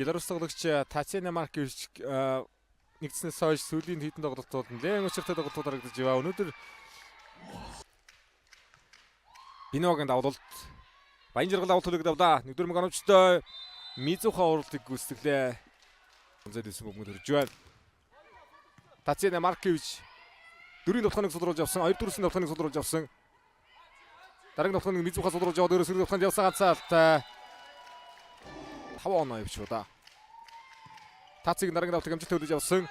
Беларусь тоглогч Татьяна Маркович нэгдснээс хойш сүүлийн хэдэн тоглолтууд нэлээд өчиртэй тоглолтууд харагдаж байна. Өнөөдөр Биногийн давлалт Баянжиргал авалт төлөг давлаа. Нэгдүгээр мөг оновчтой Мизуха уралтыг гүйцэтгэлээ. Зэдсэн бүгд төрж байна. Татьяна Маркович дөрвийн давтахыг судруулж авсан. 2 дөрвийн давтахыг судруулж авсан. Дараагийн давтахыг Мизуха судруулж аваад өөрөөс сөрөг давтаханд явсан ганцаалт 5 оноо явчих удаа. Тацыг дараагийн давтахыг амжилттай хөдөж авсан.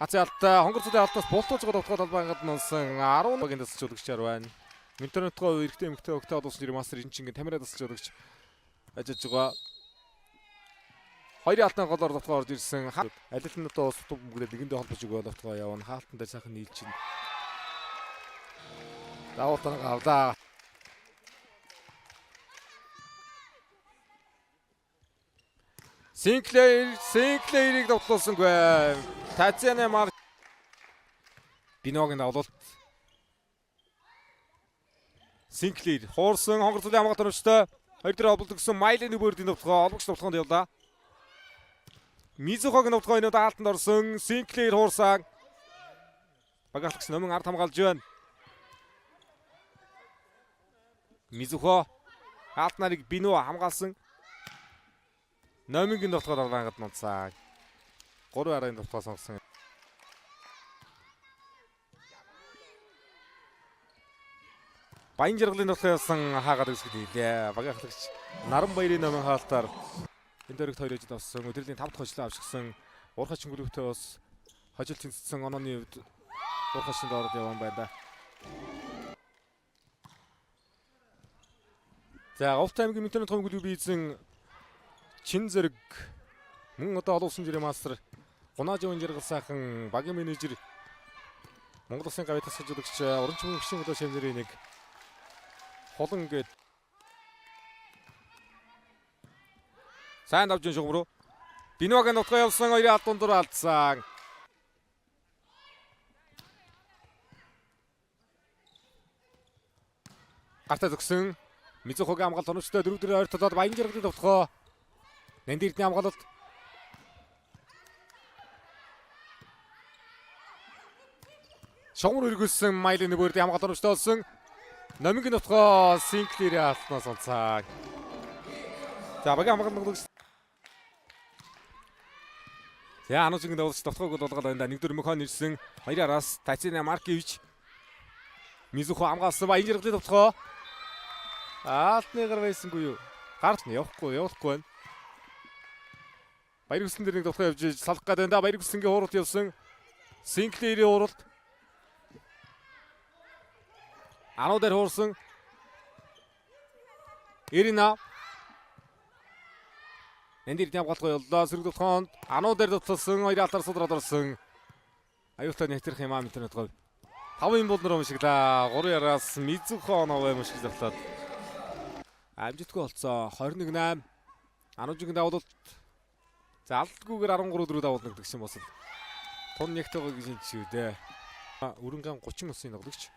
Ацаалт хонгор цэдийн алтнаас бултууж байгаа давтахад албангад нунсан 10-гийн тасалжуулагчаар байна. Интернетгоо эрэгтэй эмэгтэй өгтэй олуулсан жирийн мастер Инчингийн тамираа тасалжуулагч ажиллаж байгаа. Хоёрын алтны голоор давтахаа орж ирсэн. Алил нь одоо сутуг бүгдээ нэгэндээ холбож өгөө давтахаа явна. Хаалтан дээр сайхан нийлчин. Давуултан авлаа. Синклерийг давтуулсангүй. Татьяна Марк Биногийн давлалт. Синклер хуурсан хонгор цэдийн хамгаалалт оновчтой. Хоёр дээр холболт өгсөн Майлины бөөрдийн давтахаа олбогч давтаханд явлаа. Мизухагийн давтахаа энэ даалтанд орсон. Синклер хуурсан. Багаалагч номын ард хамгаалж байна. Мизуха хаалт нарыг Бино хамгаалсан. Номингийн давтахаар албангад нунцаа. 3 арийн давтахаа сонгосон. Баянжиргалын давтахаа явсан хаагаад үсгэл хийлээ. Багаалагч Наранбаярын номын хаалтаар энэ дөрөгт 2 хожид авсан. Өдрийн 5 дахь хожлоо авчихсан. Уурхачин гүрүүтэй бас хожил тэнцсэн онооны үед уурхачинд ороод явсан байна. За, Говьт аймгийн интернет хоног клуб эзэн Чин зэрэг мөн одоо олуулсан жирийн мастер Гунаажийн жаргал сайхан багийн менежер Монгол Улсын гавь тасалжуулагч Уранчмын гүшин голоо шавнырын нэг холон гээд сайн давж шугам руу Биногийн нутгаа явсан 2 алд дундуур алдсан. Гартаа зөксөн Мизухагийн хамгаалалт оновчтой 4-4 ойр толоод Баянжиргалын давтахаа Нандирдны хамгаалалт. Шугам руу эргүүлсэн Майлины бөөрдийн хамгаалалт оновчтой болсон. Номингийн давтахаа Синклерийн алтнаас онцаа. За багийн хамгаалалт. За ануучгийн давлагч давтахыг болгоод байна. 1-4 мөхон ирсэн. 2 араас Татьяна Маркович Мизуха хамгаалсан Баянжиргалын давтахаа. Аалтны гар байсангүй юу? Гарч нь явахгүй байна. Баяр хүссэн дээр нэг давтахаа явж салах гээд байна. Баяр хүссэнгийн хууралт явсан. Синклерийн хууралт. Ануу дээр хуурсан. Ирина. Нандирдны хамгаалалт явууллаа. Сөрөг давтаханд ануу дээр давталсан. 2 алтаар судраад орсон. Аюултай нэвтрэх юм интернет говь. 5 бол нөр өмшиглаа. 3 яраас Мизуха оноо өмшиг завлаад. Амжитгүй болцоо 21-8. Ануужгийн давлалт. За алдгүйгээр 13-4 давуулна гэсэн босол. Тун нэгтэйгээ гэж чинь дээ. Өрөнгөн 30 усын тоглогч.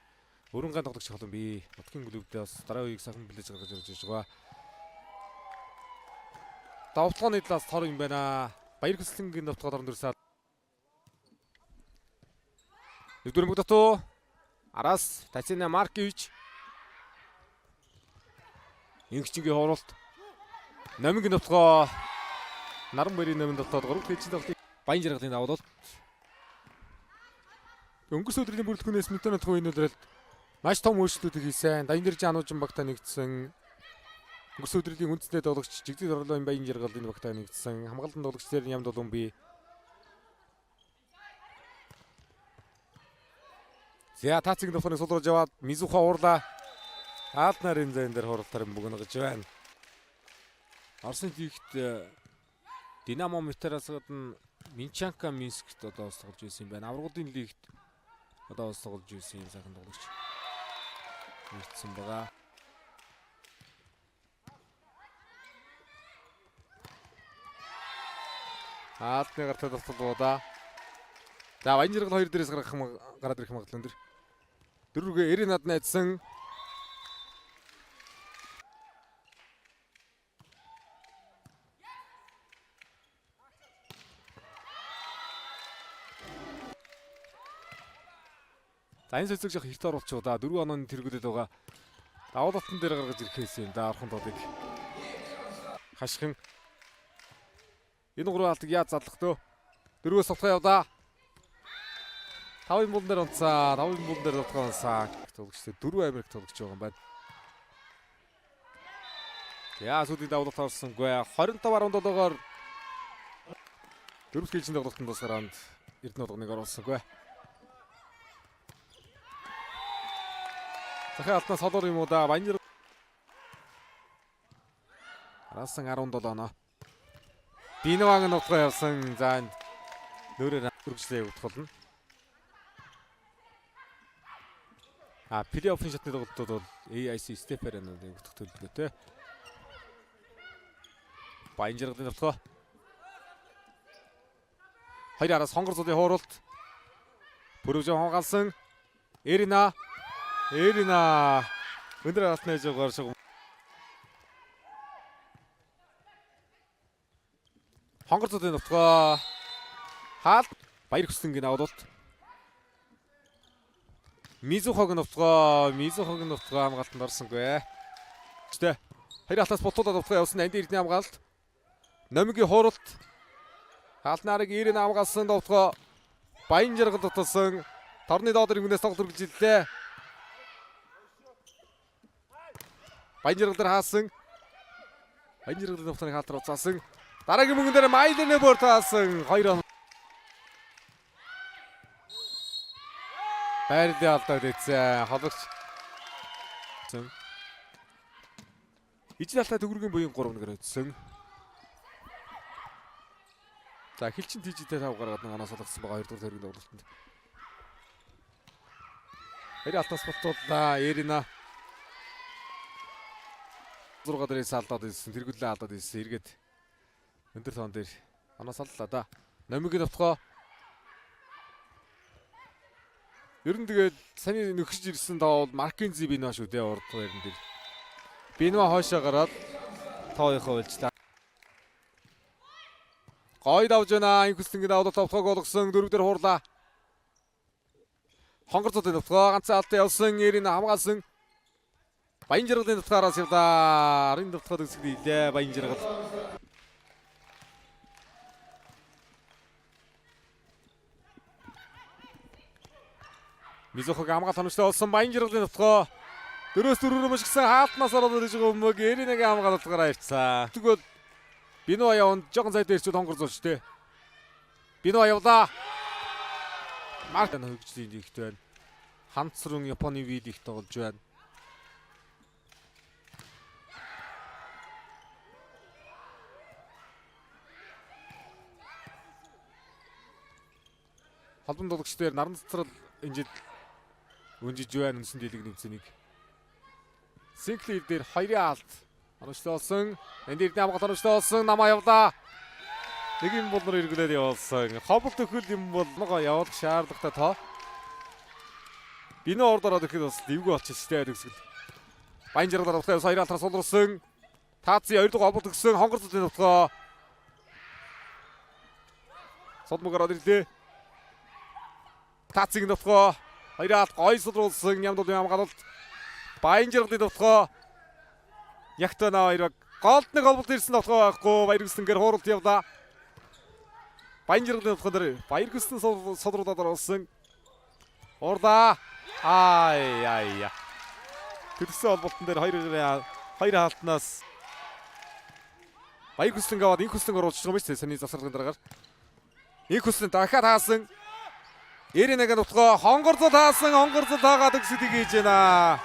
Өрөнгөн тоглогч холон би. Нутгийн клубдээ бас дараа үеийг сайхан билээж гаргаж ирж байгаа. Давталгааны талаас тор юм байна. Баяр хүслэнгийн давталгаар орон дөрсаад. 1-4 мөг датуу. Араас Татьяна Маркович. Инхчингийн хууралт. Номингийн давталгаа Наранбаярын номын давталгаар 3 хэдэн давталыг Баянжиргалын давлалт. Өнгөрсөн өдрийн бүрэлдэхүүнээс интернет хуу энэ өдрөлд маш том өөрчлөлтүүд хийсэн. Баянжирж ануужин багтаа нэгдсэн. Өнгөрсөн өдрийн үндэсний тоглогч Жигдэл орлын Баянжиргалын багтаа нэгдсэн. Хамгаалалтын тоглогч дээр Ямд болон би. За Тацгийн давтахыг сулруулж яваад Мизуха уурлаа. Аалт нарын зайн дээр хуралдаар бөгнөгж байна. Орсын лигт Динамо Метараас гадна Минчанка Минскт одоо тоглож байсан юм байна. Аврагуудын лигт одоо тоглож байсан юм сайхан тоглогч нэгдсэн байгаа. Аалтны гартаа давталгуудаа. За Баянжиргал 2 дээрээс гараад ирэх магадлал өндөр. Дөрвөөгөө Эринад найдсан. За энэ солилцоог жоох эрт оруулчих да. 4 онооны тэргүүлээд байгаа. Давуу талтан дээр гаргаж ирэх хэсэг юм да. Орхон тоодыг хашгин. Энэ 3 алтыг яаж задлах дөө? 4-өөс сотгоо явдаа. 5-ын булан дээр унцаа. 5-ын булан дээр унцаа. Тоглогчтой 4 Америк тоглож байгаа юм байна. Яа сүдийн давуу талт орсонгүй. 25-17-оор 4 гэлжин тоглолтын тусгараад Эрдэнэ болгоныг оруулсангүй. Захаа алтнаас холоор юм уу да. Баянжир Арасан 17 оноо. Бинваг нутгаа явсан. За нөөрээр үргэлжлээ утгуулна. Плей-оффын шатны тоглолтууд бол AIC Стеферэнуудын утгах төлөвлөгөөтэй. Баянжиргын нутгаа. Хоёр араас хонгор цулын хууралт. Бүрөвжин хонгалсан. Эрина өндөр алтны жигээр шиг. Хонгор цулын нутгаа. Хаалт баяр хөслөнгийн авалт. Мизухог нутгаа хамгаалтанд орсонгүй. Гэтэ хоёр алтаас бутуулаад нутгаа явсан энд Эрдэнэ хамгаалт. Номигийн хууралт. Хаалтнарыг Эрина хамгаалсан нутгаа. Баянжиргад туталсан. Торны доод рингнээс тоглолт үргэлжлэлээ. Баянжиргад дээр хаасан. Баянжиргад нутгийн хаалтар уцаасан. Дараагийн мөнгөн дээр Майлны бүр таасан. 2 Байрны алдаад ийцээ хологч. Ижил алтаа төгрөгийн буян 3-1-ээр өтсөн. За хилчин тийжтэй 5 гаргаад нганаас олгосон байгаа 2 дахь хэрэг тоглолтод. Хэри алтаас бутууллаа Эрина. 6 дээрээс алдаад ирсэн. Тэргүүлээ алдаад ирсэн. Эргээд өндөр тоон дээр анаас аллаа да. Номигийн нутгаа. Ер нь тэгээд саний нөхөж ирсэн тоо Маркензи Бинва шүү дээ урд байран дээр. Бинва хоошоо гараад тоогийнхоо үйлчлээ. Гой давж байна. Энэ хүслэнгийн давлт товхог болгосон 4 дээр хуурлаа. Хонгор цодын нутгаа ганцхан алтаа явсан Эрина хамгаалсан. Баянжиргалын нутгаараас явдаа. Арын нутгаад үсгэлээ Баянжиргал. Мизухог хамгаалт хоногтой болсон Баянжиргалын нутгаа. 4-4 мөшгсөн хаалтнаас ороод ирж байгаа өмөг Эринагийн хамгаалтаараа ирцээ. Тэгвэл Бинва яванд жоохон цай дээрчүүд хонгор зулж тээ. Бинва явлаа. Маркан хөгжлийн ихт байна. Ханцрын Японы вид их тоглож байна. Холбон тоглогч дээр наран цэцрал инжид өнжиж байна өнсөн дийлэг нэмсэн нэг. Синклив дээр 2 алт. Оночлоо болсон. Энд Эрдэнэ хамгаалт оночлоо болсон. Намаа явлаа. Нэг юм бол нөр эргэлээд явуулсан. Хобол төхөл юм бол нөгөө явуулах шаардлагатай тоо. Бинөө орд ороод ирэхэд бас дэвгүй болчихсон шүү дээ төгсгөл. Баянжиргалаар авах 2 алтаас сулруулсан. Тааци 2 дугаар хобол төгсөн. Хонгор цодын нутгаа. Содмог ороод ирлээ. Таациг нутгаа. 2 алт гой сулруулсан. Ямдуулын хамгаалалт. Баянжиргалын нутгаа. Ягтана 2 голдны холболт ирсэн нутгаа байхгүй. Баяр хөслөнгээр хууралт явлаа. Баянжиргалын нутгаа дээр баяр хөслөн содруулаад орсон. Урдаа. Ай. Тэрсэн холболтон дээр 2 хаалтнаас баяр хөслөнг аваад инх хөслөнг оруулж байгаа юм шүү дээ. Саний засварлын дараагаар. Инх хөслөн дахиад хаасан. Эринагийн нутгаа хонгор зул хаасан. Хонгор зул хаагаад өгсөд хийж байна.